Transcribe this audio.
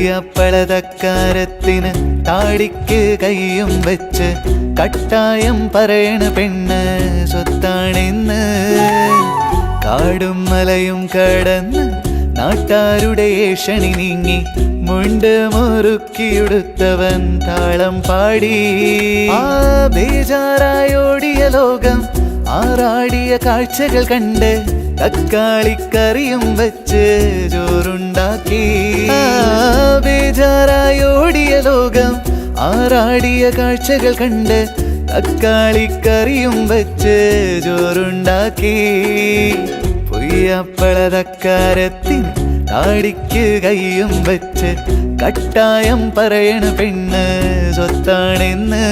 പൊയ്യപ്പളതക്കാരത്തിന് താടിക്ക് കൈയും വെച്ച് കട്ടായം പറയണ പെണ്ണ് സ്വത്താണെന്ന്. കാടും മലയും കടന്ന് നാട്ടാരുടെ ഏഷണി നീങ്ങി മുണ്ട് മുറുക്കിയുടുത്തവൻ താളം പാടി. ആ ബേജാറായോടിയ ലോകം ആറാടിയ കാഴ്ചകൾ കണ്ട് തക്കാളിക്കറിയും വെച്ച് ചോറുണ്ടാക്കി. ബേജാറായോടിയ ലോകം ആറാടിയ കാഴ്ചകൾ കണ്ട് തക്കാളിക്കറിയും വെച്ച് ചോറുണ്ടാക്കി. പൊയ്യപ്പളതക്കാരത്തിന് താടിക്ക് കൈയും വെച്ച് കട്ടായം പറയണ പെണ്ണ് സ്വത്താണെന്ന്.